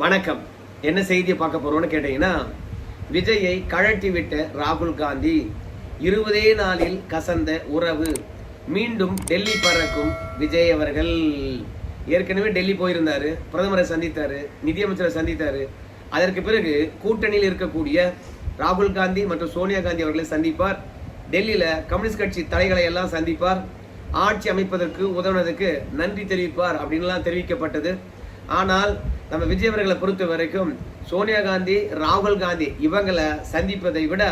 வணக்கம். என்ன செய்தியை பார்க்க போறோம்னு கேட்டீங்கன்னா, விஜயை கழட்டி விட்ட ராகுல் காந்தி 20 நாளில் கசந்த உறவு, மீண்டும் டெல்லி பறக்கும் விஜய் அவர்கள். ஏற்கனவே டெல்லி போயிருந்தாரு, பிரதமரை சந்தித்தாரு, நிதியமைச்சரை சந்தித்தாரு. அதற்கு பிறகு கூட்டணியில் இருக்கக்கூடிய ராகுல் காந்தி மற்றும் சோனியா காந்தி அவர்களை சந்திப்பார். டெல்லியில கம்யூனிஸ்ட் கட்சி தலைகளை எல்லாம் சந்திப்பார். ஆட்சி அமைப்பதற்கு உதவுனதுக்கு நன்றி தெரிவிப்பார் அப்படின்லாம் தெரிவிக்கப்பட்டது. ஆனால் நம்ம விஜய் அவர்களை பொறுத்த வரைக்கும் சோனியா காந்தி, ராகுல் காந்தி இவங்களை சந்திப்பதை விட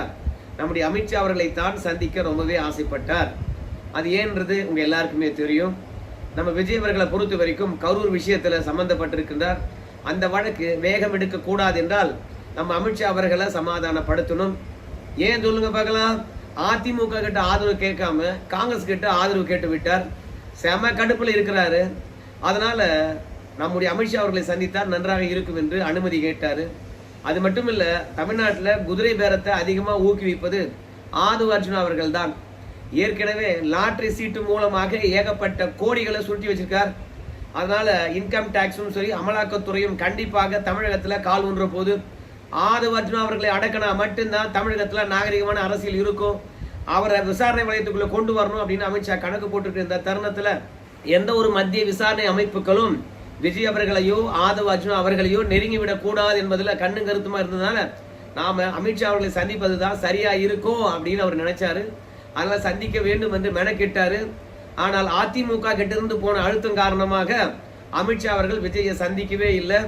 நம்முடைய அமித்ஷா அவர்களை தான் சந்திக்க ரொம்பவே ஆசைப்பட்டார். அது ஏன்றது உங்க எல்லாருக்குமே தெரியும். நம்ம விஜய் அவர்களை பொறுத்த வரைக்கும் கரூர் விஷயத்துல சம்பந்தப்பட்டிருக்கின்றார். அந்த வழக்கு வேகம் எடுக்க கூடாது என்றால் நம்ம அமித்ஷா அவர்களை சமாதானப்படுத்தணும். ஏன் சொல்லுங்க பார்க்கலாம். அதிமுக கிட்ட ஆதரவு கேட்காம காங்கிரஸ் கிட்ட ஆதரவு கேட்டு விட்டார். செம கடுப்புல இருக்கிறாரு. அதனால நம்முடைய அமித்ஷா அவர்களை சந்தித்தார், நன்றாக இருக்கும் என்று அனுமதி கேட்டாரு. அது மட்டும் இல்ல, தமிழ்நாட்டில் குதிரை பேரத்தை அதிகமா ஊக்குவிப்பது ஆதவ் அர்ஜுனா அவர்கள் தான். ஏற்கனவே லாட்டரி சீட்டு மூலமாக ஏகப்பட்ட கோடிகளை சுருட்டி வச்சிருக்கார். அதனால இன்கம் டாக்ஸும் சரி, அமலாக்கத்துறையும் கண்டிப்பாக தமிழகத்துல கால் ஊன்ற போது ஆதவ் அர்ஜுனா அவர்களை அடக்கினா மட்டும்தான் தமிழகத்துல நாகரிகமான அரசியல் இருக்கும். அவரை விசாரணை வளையத்துக்குள்ள கொண்டு வரணும் அப்படின்னு அமித்ஷா கணக்கு போட்டுட்டு இந்த தருணத்துல எந்த ஒரு மத்திய விசாரணை அமைப்புகளும் விஜய் அவர்களையோ ஆதவ் அர்ஜுனா அவர்களையோ நெருங்கிவிடக் கூடாது என்பதுல கண்ணும் கருத்துமா இருந்ததுனால நாம அமித்ஷா அவர்களை சந்திப்பது தான் சரியா இருக்கும் அப்படின்னு அவர் நினைச்சாரு. அதனால சந்திக்க வேண்டும் என்று மெனக்கிட்டாரு. ஆனால் அதிமுக கிட்டிருந்து போன அழுத்தம் காரணமாக அமித்ஷா அவர்கள் விஜயை சந்திக்கவே இல்லை.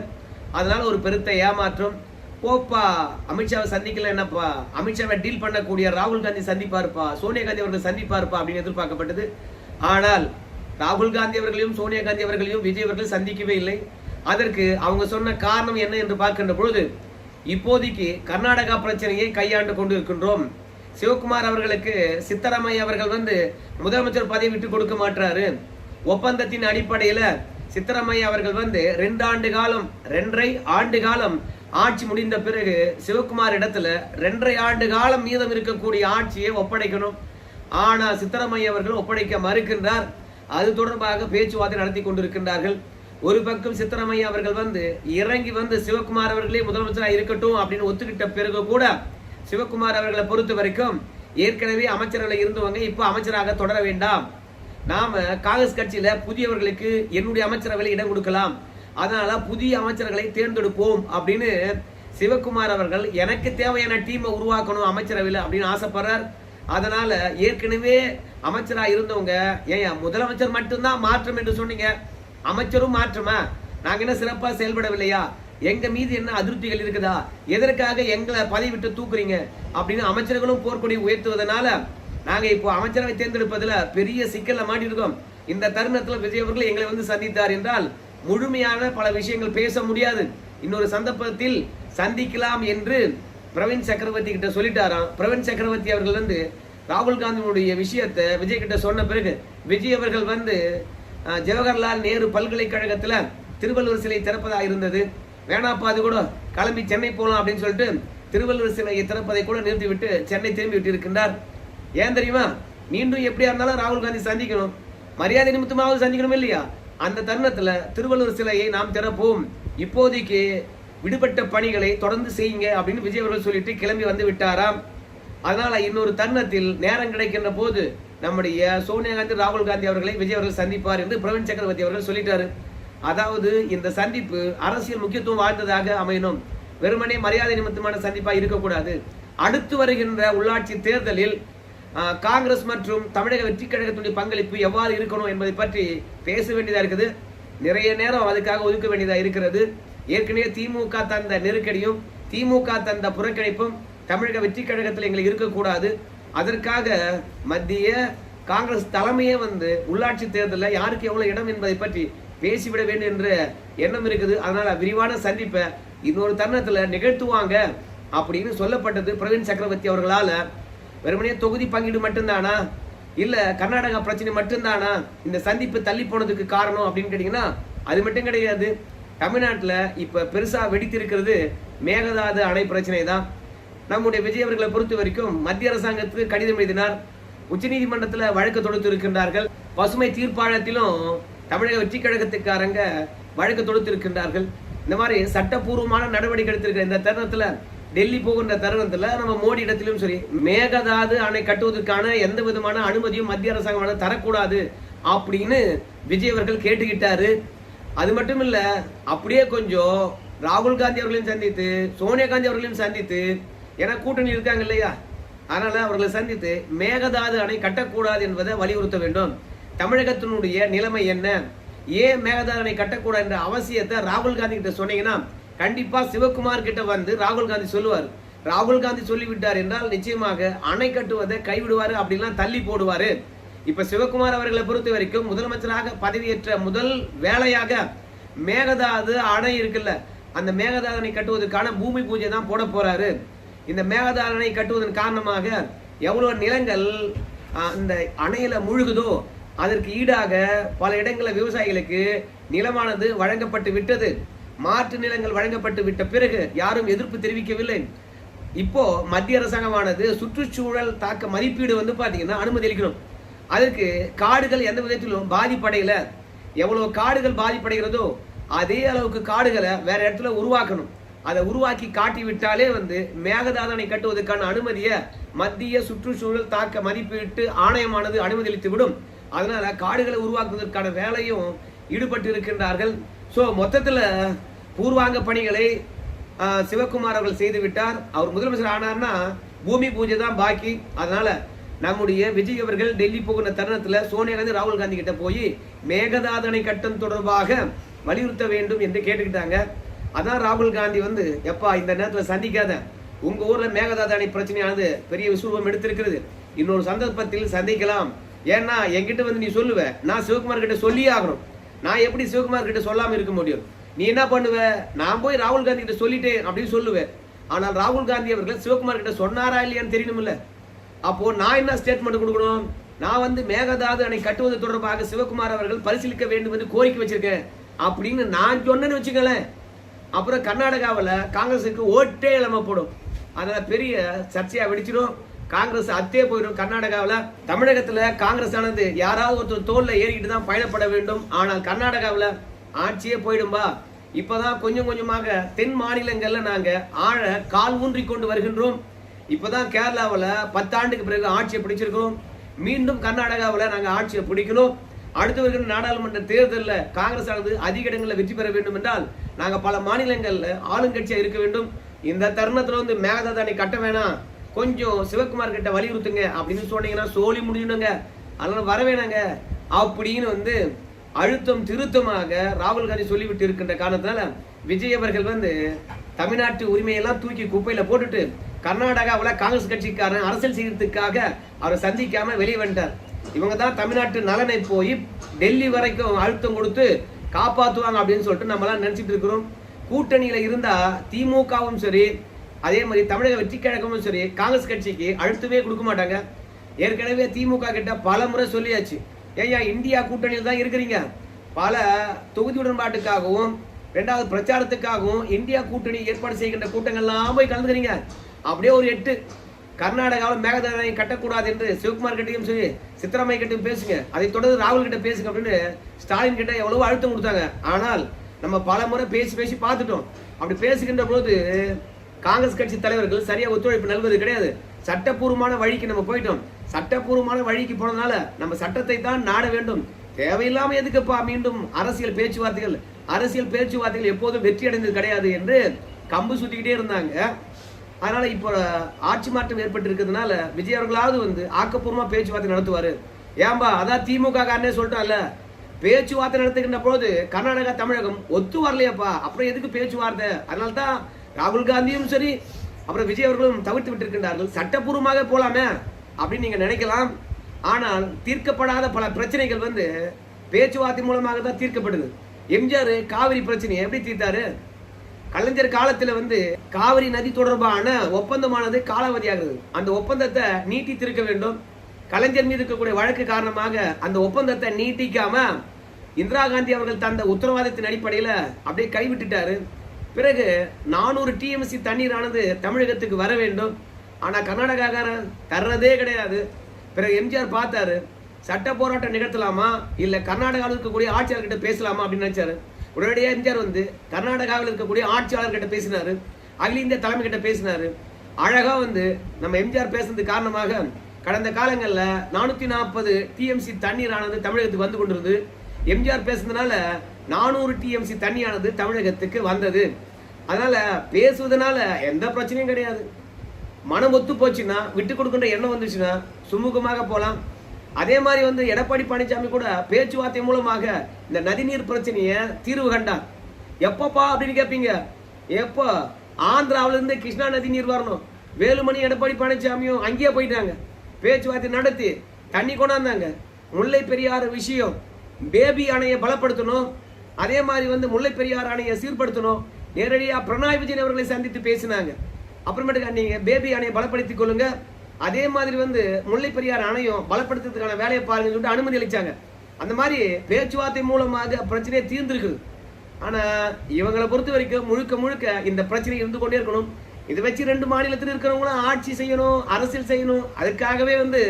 அதனால ஒரு பெருத்த ஏமாற்றம். போப்பா, அமித்ஷாவை சந்திக்கல என்னப்பா, அமித்ஷாவை டீல் பண்ணக்கூடிய ராகுல் காந்தி சந்திப்பாருப்பா, சோனியா காந்தி அவர்கள் சந்திப்பாருப்பா அப்படின்னு எதிர்பார்க்கப்பட்டது. ஆனால் ராகுல் காந்தி அவர்களையும் சோனியா காந்தி அவர்களையும் விஜய் அவர்கள் சந்திக்கவே இல்லை. அதற்கு அவங்க சொன்ன காரணம் என்ன என்று பார்க்கின்ற பொழுது, இப்போதைக்கு கர்நாடகா பிரச்சனையை கையாண்டு கொண்டு இருக்கின்றோம். சிவகுமார் அவர்களுக்கு சித்தராமையா அவர்கள் முதலமைச்சர் பதவி விட்டு கொடுக்க மாட்டாரு. ஒப்பந்தத்தின் அடிப்படையில சித்தராமையா அவர்கள் 2.5 ஆண்டு காலம் ஆட்சி முடிந்த பிறகு சிவகுமார் இடத்துல 2.5 ஆண்டு காலம் மீதம் இருக்கக்கூடிய ஆட்சியை ஒப்படைக்கணும். ஆனா சித்தராமையா அவர்கள் ஒப்படைக்க மறுக்கின்றார். அது தொடர்பாக பேச்சுவார்த்தை நடத்தி கொண்டிருக்கின்றார்கள். ஒரு பக்கம் சித்தராமையா அவர்கள் இறங்கி சிவகுமார் அவர்களே முதலமைச்சராக இருக்கட்டும் அப்படின்னு ஒத்துக்கிட்ட பிறகு கூட சிவகுமார் அவர்களை பொறுத்த வரைக்கும் ஏற்கனவே அமைச்சர்களை இருந்தவங்க இப்ப அமைச்சராக தொடர வேண்டாம், நாம காங்கிரஸ் கட்சியில புதியவர்களுக்கு என்னுடைய அமைச்சரவையில் இடம் கொடுக்கலாம், அதனால புதிய அமைச்சர்களை தேர்ந்தெடுப்போம் அப்படின்னு சிவகுமார் அவர்கள் எனக்கு தேவையான டீமை உருவாக்கணும் அமைச்சரவையில் அப்படின்னு ஆசைப்படுறார். அதனால ஏற்கனவே அமைச்சரா இருந்தவங்க, ஏன் முதலமைச்சர் மட்டும்தான் மாற்றம் என்று சொன்னீங்க, அமைச்சரும் மாற்றமா, நாங்க என்ன சிறப்பா செயல்படவில்லையா, எங்க மீது என்ன அதிருப்திகள் இருக்குதா, எதற்காக எங்களை பதவி விட்டு தூக்குறீங்க அப்படின்னு அமைச்சர்களும் போர்க்கொடி உயர்த்துவதனால நாங்க இப்போ அமைச்சரவை தேர்ந்தெடுப்பதுல பெரிய சிக்கல்ல மாட்டிருக்கோம். இந்த தருணத்துல விஜய் அவர்கள் எங்களை சந்தித்தார் என்றால் முழுமையான பல விஷயங்கள் பேச முடியாது. இன்னொரு சந்தர்ப்பத்தில் சந்திக்கலாம் என்று பிரவீன் சக்கரவர்த்தி கிட்ட சொல்லிட்டாராம். பிரவீன் சக்கரவர்த்தி அவர்கள் ராகுல் காந்தியுடைய விஷயத்தை விஜய் கிட்ட சொன்ன பிறகு விஜய் அவர்கள் ஜவஹர்லால் நேரு பல்கலைக்கழகத்துல திருவள்ளுவர் சிலை திறப்பதாக இருந்தது. வேணாப்பா, அது கூட கிளம்பி சென்னை போகலாம் அப்படின்னு சொல்லிட்டு திருவள்ளுவர் சிலையை திறப்பதை கூட நிறுத்திவிட்டு சென்னை திரும்பி விட்டு இருக்கின்றார். ஏன் தெரியுமா, மீண்டும் எப்படியா இருந்தாலும் ராகுல் காந்தி சந்திக்கணும், மரியாதை நிமித்தமாவது சந்திக்கணும் இல்லையா. அந்த தருணத்துல திருவள்ளுவர் சிலையை நாம் திறப்போம், இப்போதைக்கு விடுபட்ட பணிகளை தொடர்ந்து செய்யுங்க அப்படின்னு விஜய் அவர்கள் சொல்லிட்டு கிளம்பி விட்டாராம். அதனால இன்னொரு தருணத்தில் நேரம் கிடைக்கின்ற போது நம்முடைய சோனியா காந்தி, ராகுல் காந்தி அவர்களை விஜய் அவர்கள் சந்திப்பார் என்று பிரவீன் சக்கரவர்த்தி அவர்கள் சொல்லிட்டாரு. அதாவது இந்த சந்திப்பு அரசியல் முக்கியத்துவம் வாழ்ந்ததாக அமையணும், வெறுமனே மரியாதை நிமித்தமான சந்திப்பா இருக்கக்கூடாது. அடுத்து வருகின்ற உள்ளாட்சி தேர்தலில் காங்கிரஸ் மற்றும் தமிழக வெற்றி கழகத்துடைய பங்களிப்பு எவ்வாறு இருக்கணும் என்பதை பற்றி பேச வேண்டியதா இருக்குது. நிறைய நேரம் அதுக்காக ஒதுக்க வேண்டியதா இருக்கிறது. ஏற்கனவே திமுக தந்த நெருக்கடியும் திமுக தந்த புறக்கணிப்பும் தமிழக வெற்றி கழகத்தில் எங்களுக்கு இருக்கக்கூடாது. அதற்காக மத்திய காங்கிரஸ் தலைமையே உள்ளாட்சி தேர்தலில் யாருக்கு எவ்வளவு இடம் என்பதை பற்றி பேசிவிட வேண்டும் என்ற எண்ணம் இருக்குது. அதனால விரிவான சந்திப்பை இன்னொரு தருணத்துல நிகழ்த்துவாங்க அப்படின்னு சொல்லப்பட்டது பிரவீன் சக்கரவர்த்தி அவர்களால. வெறுமனே தொகுதி பங்கீடு மட்டும்தானா, இல்ல கர்நாடகா பிரச்சனை மட்டும்தானா இந்த சந்திப்பு தள்ளி போனதுக்கு காரணம் அப்படின்னு கேட்டீங்கன்னா அது மட்டும் கிடையாது. தமிழ்நாட்டுல இப்ப பெருசா வெடித்திருக்கிறது மேகதாது அணை பிரச்சனை தான். நம்முடைய விஜய் அவர்களை பொறுத்த வரைக்கும் மத்திய அரசாங்கத்துக்கு கடிதம் எழுதினார். உச்சநீதிமன்றத்துல வழக்கு தொடுத்து இருக்கின்றார்கள். பசுமை தீர்ப்பாயத்திலும் தமிழக வெற்றி கழகத்துக்காரங்க வழக்கு தொடுத்து இருக்கின்றார்கள். இந்த மாதிரி சட்டப்பூர்வமான நடவடிக்கை எடுத்திருக்கிற இந்த தருணத்துல, டெல்லி போகின்ற தருணத்துல நம்ம மோடி இடத்திலும் சரி, மேகதாது அணை கட்டுவதற்கான எந்த விதமான அனுமதியும் மத்திய அரசாங்கம் தரக்கூடாது அப்படின்னு விஜய் அவர்கள் கேட்டுக்கிட்டாரு. அது மட்டும் இல்ல, அப்படியே கொஞ்சம் ராகுல் காந்தி அவர்களையும் சந்தித்து, சோனியா காந்தி அவர்களையும் சந்தித்து, ஏன்னா கூட்டணி இருக்காங்க இல்லையா, அதனால அவர்களை சந்தித்து மேகதாது அணை கட்டக்கூடாது என்பதை வலியுறுத்த வேண்டும். தமிழகத்தினுடைய நிலைமை என்ன, ஏன் மேகதாது அணை கட்டக்கூடாது என்ற அவசியத்தை ராகுல் காந்தி கிட்ட சொன்னீங்கன்னா கண்டிப்பா சிவகுமார் கிட்ட வந்து ராகுல் காந்தி சொல்லுவார். ராகுல் காந்தி சொல்லிவிட்டார் என்றால் நிச்சயமாக அணை கட்டுவதை கைவிடுவாரு, அப்படிலாம் தள்ளி போடுவாரு. இப்ப சிவகுமார் அவர்களை பொறுத்த வரைக்கும் முதலமைச்சராக பதவியேற்ற முதல் வேலையாக மேகதாது அணை இருக்குல்ல, அந்த மேகதாது அணை கட்டுவதற்கான பூமி பூஜை தான் போட போறாரு. இந்த மேகதாது அணை கட்டுவதன் காரணமாக எவ்வளவு நிலங்கள் அந்த அணையில முழுகுதோ அதற்கு ஈடாக பல இடங்களில் விவசாயிகளுக்கு நிலமானது வழங்கப்பட்டு விட்டது. மாற்று நிலங்கள் வழங்கப்பட்டு விட்ட பிறகு யாரும் எதிர்ப்பு தெரிவிக்கவில்லை. இப்போ மத்திய அரசாங்கமானது சுற்றுச்சூழல் தாக்க மதிப்பீடு வந்து பாத்தீங்கன்னா அனுமதி அளிக்கணும். அதற்கு காடுகள் எந்த விதத்திலும் பாதிப்படையில, எவ்வளவு காடுகள் பாதிப்படைகிறதோ அதே அளவுக்கு காடுகளை வேற இடத்துல உருவாக்கணும். அதை உருவாக்கி காட்டி விட்டாலே வந்து மேகதாது அணை கட்டுவதற்கான அனுமதியை மத்திய சுற்றுச்சூழல் தாக்க மதிப்பீட்டு ஆணையமானது அனுமதி அளித்து விடும். அதனால காடுகளை உருவாக்குவதற்கான வேலையும் ஈடுபட்டு இருக்கின்றார்கள். ஸோ மொத்தத்தில் பூர்வாங்க பணிகளை சிவகுமார் அவர்கள் செய்து விட்டார். அவர் முதலமைச்சர் ஆனார்னா பூமி பூஜை தான் பாக்கி. அதனால நம்முடைய விஜய் அவர்கள் டெல்லி போகிற தருணத்தில் சோனியா காந்தி ராகுல் காந்தி கிட்ட போய் மேகதாது அணை கட்டம் தொடர்பாக வலியுறுத்த வேண்டும் என்று கேட்டுக்கிட்டாங்க. அதான் ராகுல் காந்தி வந்து, எப்பா இந்த நேரத்தில் சந்திக்காத, உங்க ஊர்ல மேகதாது அணை பிரச்சனையானது பெரிய விசுவம் எடுத்திருக்கிறது, இன்னொரு சந்தர்ப்பத்தில் சந்திக்கலாம். ஏன்னா என்கிட்ட வந்து நீ சொல்லுவ, நான் சிவகுமார் கிட்ட சொல்லியே ஆகணும். நான் எப்படி சிவகுமார் கிட்ட சொல்லாம இருக்க முடியும்? நீ என்ன பண்ணுவ, நான் போய் ராகுல் காந்தி கிட்ட சொல்லிட்டேன் அப்படின்னு சொல்லுவேன். ஆனால் ராகுல் காந்தி அவர்கள் சிவகுமார் கிட்ட சொன்னாரா இல்லையான்னு தெரியணும்ல. அப்போ நான் என்ன ஸ்டேட்மெண்ட் கொடுக்கணும்? நான் வந்து மேகதாது அணை கட்டுவது தொடர்பாக சிவகுமார் அவர்கள் பரிசீலிக்க வேண்டும் என்று கோரிக்கை வச்சிருக்கேன் அப்படின்னு நான் சொன்னேன்னு வச்சுக்கலேன், அப்புறம் கர்நாடகாவில் காங்கிரஸுக்கு ஓட்டே இழமப்படும். அதனால பெரிய சர்ச்சையா வெடிச்சிடும், காங்கிரஸ் அத்தே போயிடும். கர்நாடகாவில், தமிழகத்தில் காங்கிரஸ் ஆனது யாராவது ஒருத்தர் தோல்ல ஏறிக்கிட்டு தான் பயணப்பட வேண்டும். ஆனால் கர்நாடகாவில் ஆட்சியே போயிடும்பா. இப்பதான் கொஞ்சம் கொஞ்சமாக தென் மாநிலங்கள்ல நாங்க ஆழ கால் ஊன்றி கொண்டு வருகின்றோம். இப்பதான் கேரளாவில் 10 ஆண்டுக்கு பிறகு ஆட்சியை பிடிச்சிருக்கோம். மீண்டும் கர்நாடகாவில் நாங்க ஆட்சியை பிடிக்கணும். அடுத்து வருகின்ற நாடாளுமன்ற தேர்தலில் காங்கிரஸ் ஆனது அதிக இடங்களில் வெற்றி பெற வேண்டும் என்றால் நாங்க பல மாநிலங்கள்ல ஆளுங்கட்சியா இருக்க வேண்டும். இந்த தருணத்துல வந்து மேகதாது அணை கட்ட வேணாம், கொஞ்சம் சிவகுமார் கிட்ட வலியுறுத்துங்க அப்படின்னு சொன்னீங்கன்னா சோழி முடியணுங்க, அதனால வர வேணாங்க அப்படின்னு வந்து அழுத்தம் திருத்தமாக ராகுல் காந்தி சொல்லிவிட்டு இருக்கின்ற காரணத்தினால விஜய் அவர்கள் வந்து தமிழ்நாட்டு உரிமையெல்லாம் தூக்கி குப்பையில போட்டுட்டு கர்நாடகாவில் காங்கிரஸ் கட்சிக்காரன் அரசியல் செய்யறதுக்காக அவரை சந்திக்காம வெளியே வந்துட்டார். இவங்க தான் தமிழ்நாட்டு நலனை போய் டெல்லி வரைக்கும் அழுத்தம் கொடுத்து காப்பாற்றுவாங்க அப்படின்னு சொல்லிட்டு நம்மளாம் நினைச்சிட்டு இருக்கிறோம். கூட்டணியில இருந்தா திமுகவும் சரி, அதே மாதிரி தமிழக வெற்றி கழகமும் சரி, காங்கிரஸ் கட்சிக்கு அழுத்தமே கொடுக்க மாட்டாங்க. ஏற்கனவே திமுக கிட்ட பல முறை சொல்லியாச்சு, ஏயா இந்தியா கூட்டணியில் தான் இருக்கிறீங்க, பல தொகுதி உடன்பாட்டுக்காகவும் 2வது பிரச்சாரத்துக்காகவும் இந்தியா கூட்டணி ஏற்பாடு செய்கின்ற கூட்டங்கள்லாம் போய் கலந்துக்கிறீங்க. அப்படியே ஒரு 8 கர்நாடகாவில் மேகதாது அணை கட்டக்கூடாது என்று சிவகுமார் கிட்டையும் சரி, சித்தராமையா கிட்டையும் பேசுங்க, அதை தொடர்ந்து ராகுல் கிட்ட பேசுங்க அப்படின்னு ஸ்டாலின் கிட்ட எவ்வளவோ அழுத்தம் கொடுத்தாங்க. ஆனால் நம்ம பல முறை பேசி பார்த்துட்டோம். அப்படி பேசுகின்ற போது காங்கிரஸ் கட்சி தலைவர்கள் சரியா ஒத்துழைப்பு நல்வது கிடையாது. சட்டப்பூர்வமான வழிக்கு நம்ம போயிட்டோம். சட்டப்பூர்வமான வழிக்கு போனதுனால நம்ம சட்டத்தை தான் நாட வேண்டும். தேவையில்லாம எதுக்குப்பா மீண்டும் அரசியல் பேச்சுவார்த்தைகள் எப்போதும் வெற்றி அடைந்தது கிடையாது என்று கம்பு சுத்திக்கிட்டே இருந்தாங்க. அதனால இப்போ ஆட்சி மாற்றம் ஏற்பட்டு இருக்கிறதுனால விஜய் அவர்களாவது வந்து ஆக்கப்பூர்வமா பேச்சுவார்த்தை நடத்துவாரு. ஏன்பா அதான் திமுக காரனே சொல்லிட்டான்ல, பேச்சுவார்த்தை நடத்துகின்ற பொழுது கர்நாடகா தமிழகம் ஒத்து வரலையாப்பா, அப்புறம் எதுக்கு பேச்சுவார்த்தை? அதனால தான் ராகுல் காந்தியும் சரி, அப்புறம் விஜய் அவர்களும் தவிர்த்து விட்டிருக்கின்றார்கள். சட்டப்பூர்வமாக போலாமே அப்படின்னு நீங்க நினைக்கலாம். ஆனால் தீர்க்கப்படாத பல பிரச்சனைகள் வந்து பேச்சுவார்த்தை மூலமாக தான் தீர்க்கப்படுது. எம்ஜிஆர் காவிரி பிரச்சனையை எப்படி தீர்த்தாரு? கலைஞர் காலத்துல வந்து காவிரி நதி தொடர்பான ஒப்பந்தமானது காலாவதியாகிறது. அந்த ஒப்பந்தத்தை நீட்டித்திருக்க வேண்டும். கலைஞர் மீது இருக்கக்கூடிய வழக்கு காரணமாக அந்த ஒப்பந்தத்தை நீட்டிக்காம இந்திரா காந்தி அவர்கள் தந்த உத்தரவாதத்தின் அடிப்படையில அப்படியே கைவிட்டுட்டாரு. பிறகு 400 TMC தண்ணீரானது தமிழகத்துக்கு வர வேண்டும். ஆனா கர்நாடகாக்காரன் தர்றதே கிடையாது. பிறகு எம்ஜிஆர் பார்த்தாரு, சட்ட போராட்டம் நிகழ்த்தலாமா இல்ல கர்நாடகாவில் இருக்கக்கூடிய ஆட்சியாளர்கிட்ட பேசலாமா அப்படின்னு நினைச்சாரு. உடனடியாக எம்ஜிஆர் வந்து கர்நாடகாவில் இருக்கக்கூடிய ஆட்சியாளர்கிட்ட பேசினாரு, அகில இந்திய தலைமை கிட்ட பேசினாரு. அழகா வந்து நம்ம எம்ஜிஆர் பேசுறதுக்கு காரணமாக கடந்த காலங்களில் 440 டிஎம்சி தண்ணீரானது தமிழகத்துக்கு வந்து கொண்டிருந்தது. எம்ஜிஆர் பேசுறதுனால 400 டிஎம்சி தண்ணியானது தமிழகத்துக்கு வந்தது. அதனால பேசுவதனால எந்த பிரச்சனையும் கிடையாது. மனம் ஒத்து போச்சுன்னா, விட்டு கொடுக்கின்ற எண்ணம் வந்துச்சுன்னா சுமூகமாக போலாம். அதே மாதிரி வந்து எடப்பாடி பழனிசாமி கூட பேச்சுவார்த்தை மூலமாக இந்த நதிநீர் பிரச்சனையை தீர்வு கண்டார். எப்பப்பா அப்படின்னு கேட்பீங்க, எப்போ ஆந்திராவில இருந்து கிருஷ்ணா நதி நீர் வரணும், வேலுமணி எடப்பாடி பழனிசாமியும் அங்கேயே போயிட்டாங்க, பேச்சுவார்த்தை நடத்தி தண்ணி கொண்டாந்தாங்க. முல்லை பெரியாறு விஷயம், பேபி அணையை பலப்படுத்தணும், அதே மாதிரி வந்து முல்லை பெரியாறு அணையை சீர்படுத்தணும். நேரடியாக பினராயி விஜயன் அவர்களை சந்தித்து பேசினாங்க. அப்புறமேட்டுக்கு நீங்க பேபி அணையை பலப்படுத்திக் கொள்ளுங்க, அதே மாதிரி வந்து முல்லை பெரியாறு அணையும் பலப்படுத்துறதுக்கான வேலையை பாருங்க சொல்லிட்டு அனுமதி அளிச்சாங்க. அந்த மாதிரி பேச்சுவார்த்தை மூலமாக பிரச்சனையை தீர்ந்திருக்குது. ஆனா இவங்களை பொறுத்த வரைக்கும் முழுக்க முழுக்க இந்த பிரச்சனை இருந்து கொண்டே இருக்கணும். இதை வச்சு 2 மாநிலத்தில் இருக்கிறவங்களும் ஆட்சி செய்யணும், அரசியல் செய்யணும். அதுக்காகவே வந்து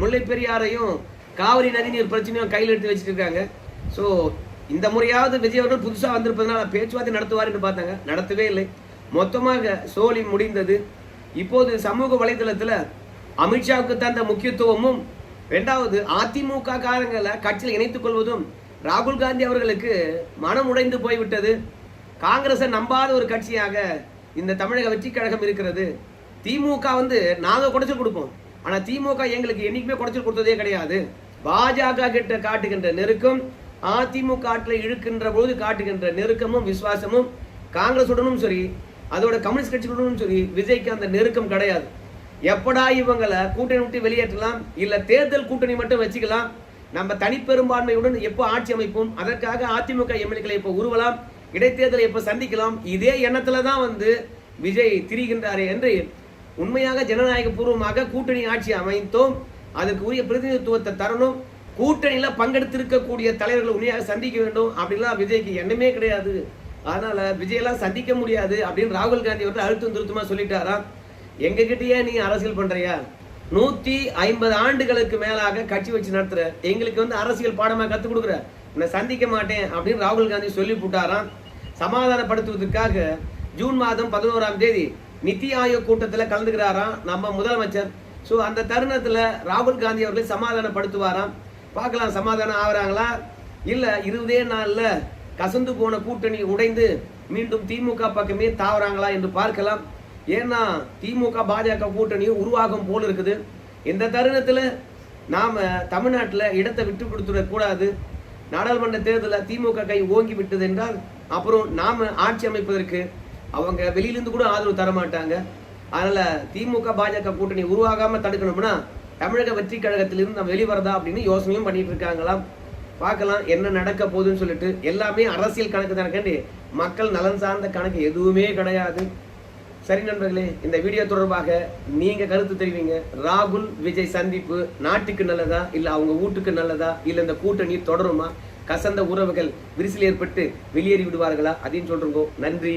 முல்லை பெரியாரையும் காவிரி நதிநீர் பிரச்சனையும் கையில் எடுத்து வச்சுட்டு இருக்காங்க. ஸோ இந்த முறையாவது விஜய் அவர்கள் புதுசாக வந்திருப்பதனால பேச்சுவார்த்தை நடத்துவார் என்று பார்த்தாங்க, நடத்தவே இல்லை. மொத்தமாக சோழி முடிந்தது. இப்போது சமூக வலைதளத்தில் அமித்ஷாவுக்கு தந்த முக்கியத்துவமும், 2வது அதிமுக காரங்களை கட்சியில் இணைத்துக் கொள்வதும் ராகுல் காந்தி அவர்களுக்கு மனம் உடைந்து போய்விட்டது. காங்கிரஸை நம்பாத ஒரு கட்சியாக இந்த தமிழக வெற்றி கழகம் இருக்கிறது. திமுக வந்து நாங்க குடைச்சல் கொடுப்போம், ஆனா திமுக எங்களுக்கு என்னைக்குமே குடைச்சல் கொடுத்ததே கிடையாது. பாஜக கிட்ட காட்டுகின்ற நெருக்கம், அதிமுக ஆற்றில் இழுக்கின்ற போது காட்டுகின்ற நெருக்கமும் விசுவாசமும் காங்கிரசுடனும் சரி, அதோட கம்யூனிஸ்ட் கட்சிகளுடனும் சரி விஜய்க்கு அந்த நெருக்கம் கிடையாது. எப்படா இவங்களை கூட்டணி விட்டு வெளியேற்றலாம், இல்ல தேர்தல் கூட்டணி மட்டும் வச்சுக்கலாம், நம்ம தனிப்பெரும்பான்மையுடன் எப்போ ஆட்சி அமைப்போம், அதற்காக அதிமுக எம்எல்ஏக்களை எப்போ உருவலாம், இடைத்தேர்தலை எப்போ சந்திக்கலாம், இதே எண்ணத்துல தான் வந்து விஜய் திரிகின்றாரே என்று உண்மையாக ஜனநாயக பூர்வமாக கூட்டணி ஆட்சி அமைத்தோம், அதுக்கு உரிய பிரதிநிதித்துவத்தை தரணும், கூட்டணியில பங்கெடுத்திருக்கக்கூடிய தலைவர்கள் உண்மையாக சந்திக்க வேண்டும் அப்படின்லாம் விஜய்க்கு எண்ணமே கிடையாது. அதனால விஜயெல்லாம் சந்திக்க முடியாது அப்படின்னு ராகுல் காந்தி அவர்கள் அழுத்தம் திருத்தமா சொல்லிட்டாராம். எங்க கிட்டயே நீ அரசியல் பண்றியா, 150 ஆண்டுகளுக்கு மேலாக கட்சி வச்சு நடத்துற, எங்களுக்கு வந்து அரசியல் பாடமா கத்துக் கொடுக்குற, உன்னை சந்திக்க மாட்டேன் அப்படின்னு ராகுல் காந்தி சொல்லி போட்டாராம். சமாதானப்படுத்துவதற்காக ஜூன் மாதம் 11ஆம் தேதி நித்தி ஆயோக் கூட்டத்தில் கலந்துக்கிறாராம் நம்ம முதலமைச்சர். ஸோ அந்த தருணத்துல ராகுல் காந்தி அவர்களை சமாதானப்படுத்துவாராம். பார்க்கலாம் சமாதானம் ஆகுறாங்களா, இல்ல 20 நாள்ல கசந்து போன கூட்டணி உடைந்து மீண்டும் திமுக பக்கமே தாவறாங்களா என்று பார்க்கலாம். ஏன்னா திமுக பாஜக கூட்டணி உருவாகும் போல் இருக்குது. இந்த தருணத்துல நாம தமிழ்நாட்டில் இடத்தை விட்டு கொடுத்துட கூடாது. நாடாளுமன்ற தேர்தலில் திமுக கை ஓங்கி விட்டது என்றால் அப்புறம் நாம ஆட்சி அமைப்பதற்கு அவங்க வெளியிலிருந்து கூட ஆதரவு தர மாட்டாங்க. அதனால திமுக பாஜக கூட்டணி உருவாகாம தடுக்கணும்னா தமிழக வெற்றி கழகத்திலிருந்து நம்ம வெளிவரதா அப்படின்னு யோசனையும் பண்ணிட்டு இருக்காங்களாம். பார்க்கலாம் என்ன நடக்க போகுதுன்னு சொல்லிட்டு. எல்லாமே அரசியல் கணக்கு தானே, மக்கள் நலன் சார்ந்த கணக்கு எதுவுமே கிடையாது. சரி நண்பர்களே, இந்த வீடியோ தொடர்பாக நீங்க கருத்து தெரிவிங்க. ராகுல் விஜய் சந்திப்பு நாட்டுக்கு நல்லதா, இல்ல அவங்க வீட்டுக்கு நல்லதா, இல்ல இந்த கூட்டணி தொடருமா, கசந்த உறவுகள் விரிசல் ஏற்பட்டு வெளியேறி விடுவார்களா, அதையும் சொல்றோம். நன்றி.